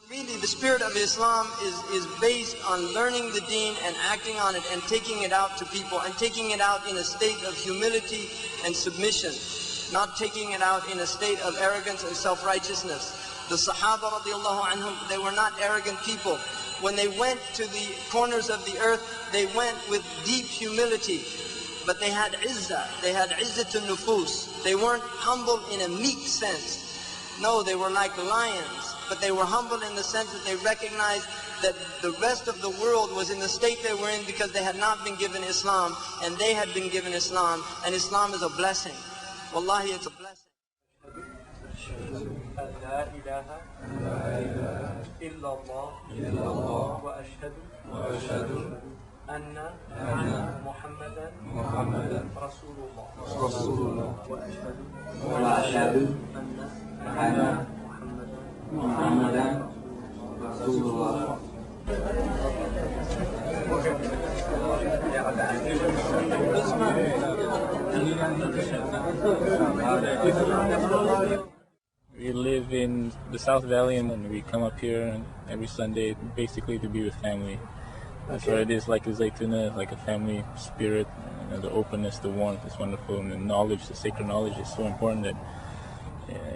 Really, the spirit of Islam is based on learning the deen and acting on it and taking it out to people and taking it out in a state of humility and submission, not taking it out in a state of arrogance and self-righteousness. The Sahaba radiallahu anhum, they were not arrogant people. When they went to the corners of the earth, they went with deep humility, but they had izzah, they had izzatun nufus. They weren't humble in a meek sense. No, they were like lions, but they were humble in the sense that they recognized that the rest of the world was in the state they were in because they had not been given Islam, and they had been given Islam, and Islam is a blessing. Wallahi, it's a blessing. لا إله إلا الله وأشهد أن محمدا رسول الله وأشهد أن محمدا رسول الله. We live in the South Valley and we come up here every Sunday basically to be with family. That's what it is, like a Zaytuna, like a family spirit. The openness, the warmth is wonderful, and the knowledge, the sacred knowledge is so important that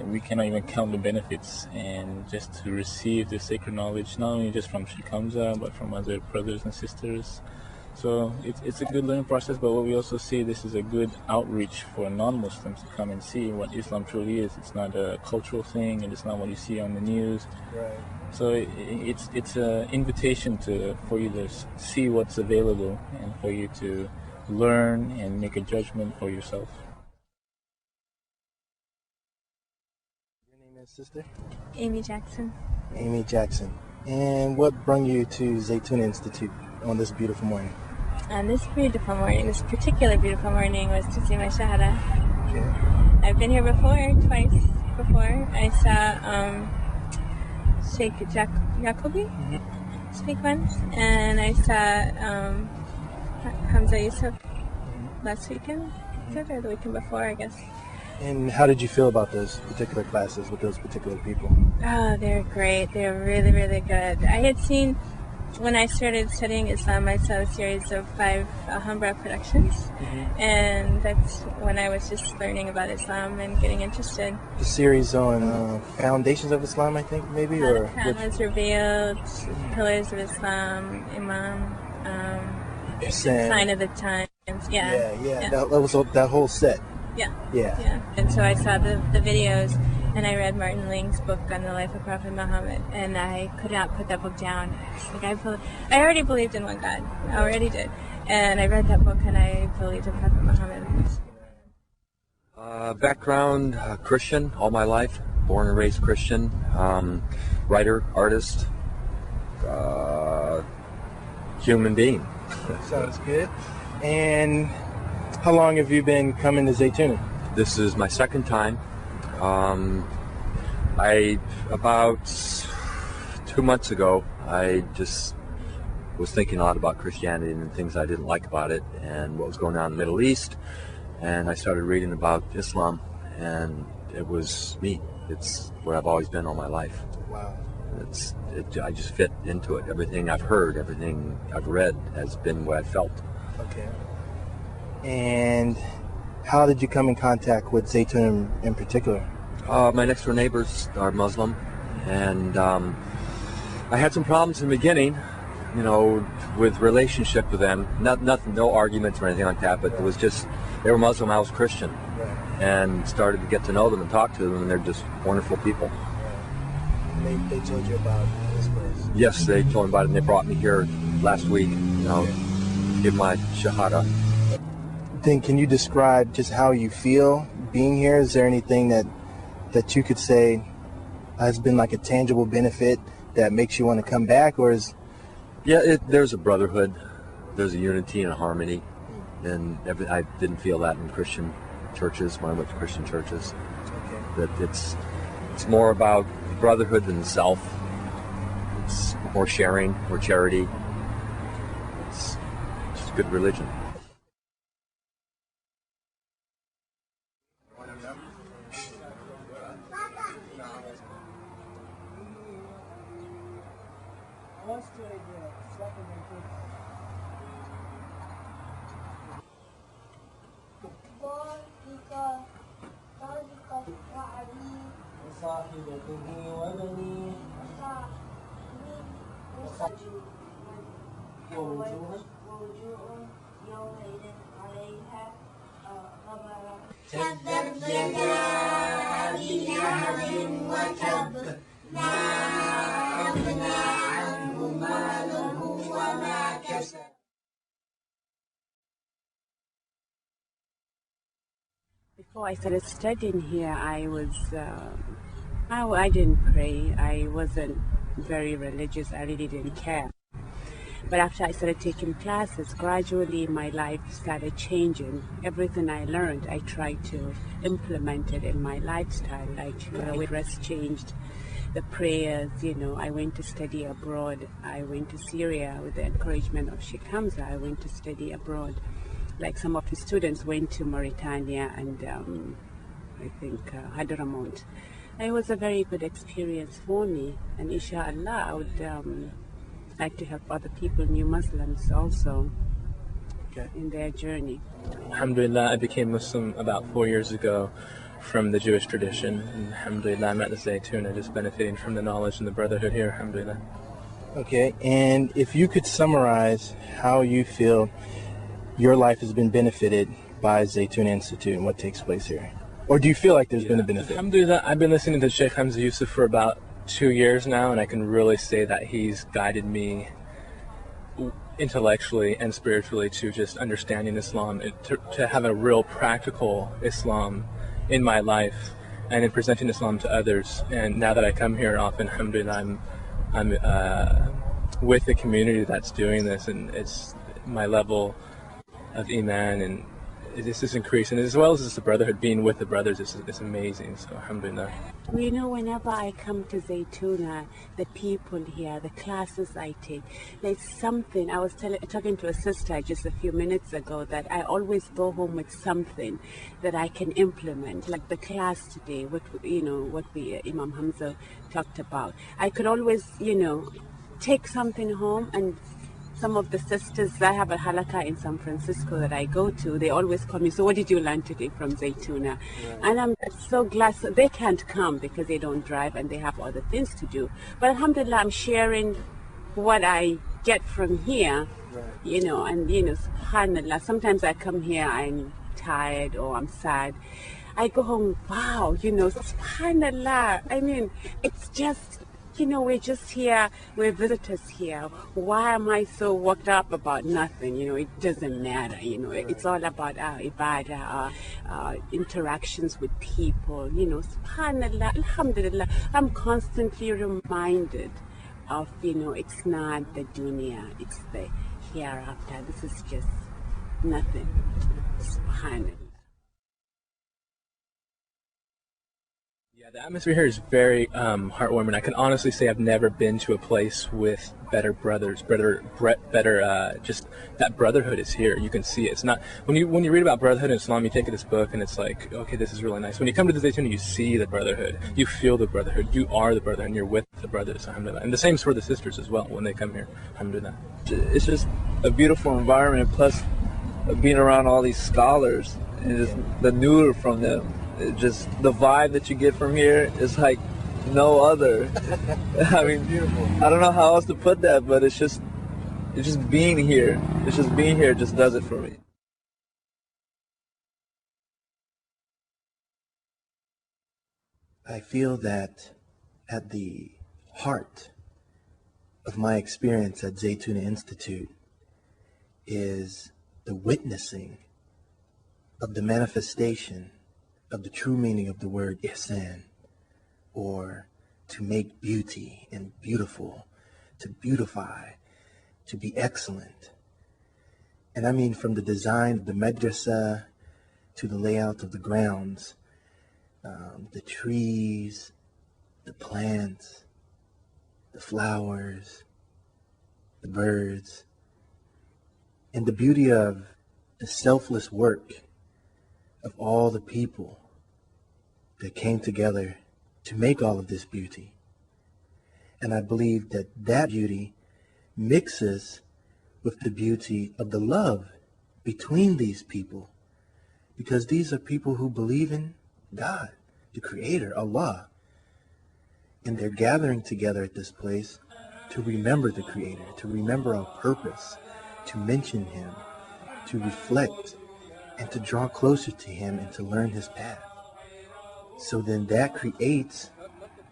we cannot even count the benefits. And just to receive the sacred knowledge, not only just from Shikamza, but from other brothers and sisters. So it's a good learning process, but what we also see, this is a good outreach for non-Muslims to come and see what Islam truly is. It's not a cultural thing, and it's not what you see on the news. Right. So it's an invitation for you to see what's available and for you to learn and make a judgment for yourself. Your name is, sister? Amy Jackson. Amy Jackson. And what brought you to Zaytuna Institute on this beautiful morning? On this beautiful morning, this particular beautiful morning, was to see my Shahada. Okay. I've been here twice before. I saw Sheikh Jacobi speak once, and I saw Hamza Yusuf last weekend, or the weekend before, I guess. And how did you feel about those particular classes with those particular people? Oh, they're great. They're really, really good. I had seen, when I started studying Islam, I saw a series of 5 Alhambra productions, and that's when I was just learning about Islam and getting interested. The series on Foundations of Islam, I think, maybe? How the Quran was revealed, Pillars of Islam, Imam, Sign of the Times. Yeah. That was that whole set. Yeah. And so I saw the videos, and I read Martin Ling's book on the life of Prophet Muhammad, and I could not put that book down. I already believed in one God. I already did. And I read that book, and I believed in Prophet Muhammad. Background, Christian all my life. Born and raised Christian. Writer, artist, human being. Sounds good. And how long have you been coming to Zaytuna? This is my second time. About 2 months ago, I just was thinking a lot about Christianity and things I didn't like about it and what was going on in the Middle East, and I started reading about Islam, and it was me. It's where I've always been all my life. Wow. I just fit into it. Everything I've heard, everything I've read has been what I felt. Okay. And how did you come in contact with Zaytuna in particular? My next door neighbors are Muslim, and I had some problems in the beginning, with relationship with them. Nothing, no arguments or anything like that, but it was just, they were Muslim, I was Christian, and started to get to know them and talk to them, and they're just wonderful people. They told you about this place? Yes, they told me about it, and they brought me here last week, give my Shahada. Then can you describe just how you feel being here? Is there anything that you could say has been like a tangible benefit that makes you want to come back, or is? Yeah, there's a brotherhood, there's a unity and a harmony, and I didn't feel that in Christian churches when I went to Christian churches. Okay. That it's more about brotherhood than self. It's more sharing, more charity. It's just a good religion. تبت يدا أبي لهب وتب ما أغنى عنه ماله وما كسب. Before I started studying here, I didn't pray. I wasn't very religious. I really didn't care. But after I started taking classes, gradually my life started changing. Everything I learned, I tried to implement it in my lifestyle. My dress changed, the prayers, I went to study abroad. I went to Syria with the encouragement of Sheikh Hamza. I went to study abroad. Like some of the students went to Mauritania and I think Hadramaut. It was a very good experience for me, and inshallah I would like to help other people, new Muslims also, in their journey. Alhamdulillah, I became Muslim about 4 years ago from the Jewish tradition. And alhamdulillah, I'm at the Zaytuna, just benefiting from the knowledge and the brotherhood here, alhamdulillah. Okay, and if you could summarize how you feel your life has been benefited by Zaytuna Institute and what takes place here. Or do you feel like there's been a benefit? Alhamdulillah, I've been listening to Sheikh Hamza Yusuf for about 2 years now, and I can really say that he's guided me intellectually and spiritually to just understanding Islam, to have a real practical Islam in my life and in presenting Islam to others. And now that I come here often, alhamdulillah, I'm with the community that's doing this, and it's my level of Iman and this is increasing, as well as the brotherhood, being with the brothers is amazing. So alhamdulillah. Whenever I come to Zaytuna, the people here, the classes I take, there's something. I was talking to a sister just a few minutes ago that I always go home with something that I can implement. Like the class today, what Imam Hamza talked about. I could always, take something home. And some of the sisters, I have a halakha in San Francisco that I go to, they always call me, so what did you learn today from Zaytuna? Right. And I'm so glad. So they can't come because they don't drive and they have other things to do. But alhamdulillah, I'm sharing what I get from here, right. And subhanallah, sometimes I come here, I'm tired or I'm sad. I go home, wow, subhanallah. I mean, it's just, we're just here, we're visitors here. Why am I so worked up about nothing? It doesn't matter, It's all about our ibadah, our interactions with people, subhanallah, alhamdulillah. I'm constantly reminded of, it's not the dunya, it's the hereafter. This is just nothing, subhanallah. The atmosphere here is very heartwarming. I can honestly say I've never been to a place with better brothers, just that brotherhood is here. You can see it. It's not when you read about brotherhood in Islam, you take this book and it's like, okay, this is really nice. When you come to the Zaytuna, you see the brotherhood, you feel the brotherhood, you are the brotherhood, and you're with the brothers, alhamdulillah. And the same for the sisters as well when they come here, alhamdulillah. It's just a beautiful environment, plus being around all these scholars and just the nur from them. Just the vibe that you get from here is like no other. I mean, beautiful. I don't know how else to put that, but it's just being here. It's just being here just does it for me. I feel that at the heart of my experience at Zaytuna Institute is the witnessing of the manifestation of the true meaning of the word ihsan, or to make beauty and beautiful, to beautify, to be excellent. And I mean from the design of the madrasa to the layout of the grounds, the trees, the plants, the flowers, the birds, and the beauty of the selfless work of all the people that came together to make all of this beauty. And I believe that that beauty mixes with the beauty of the love between these people, because these are people who believe in God, the Creator, Allah, and they're gathering together at this place to remember the Creator, to remember our purpose, to mention Him, to reflect, and to draw closer to Him and to learn His path. So then that creates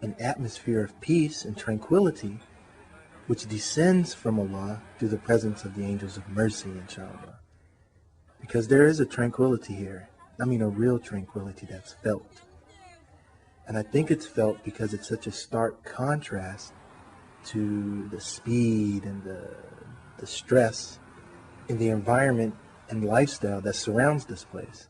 an atmosphere of peace and tranquility which descends from Allah through the presence of the angels of mercy, inshallah. Because there is a tranquility here. I mean a real tranquility that's felt. And I think it's felt because it's such a stark contrast to the speed and the stress in the environment and lifestyle that surrounds this place.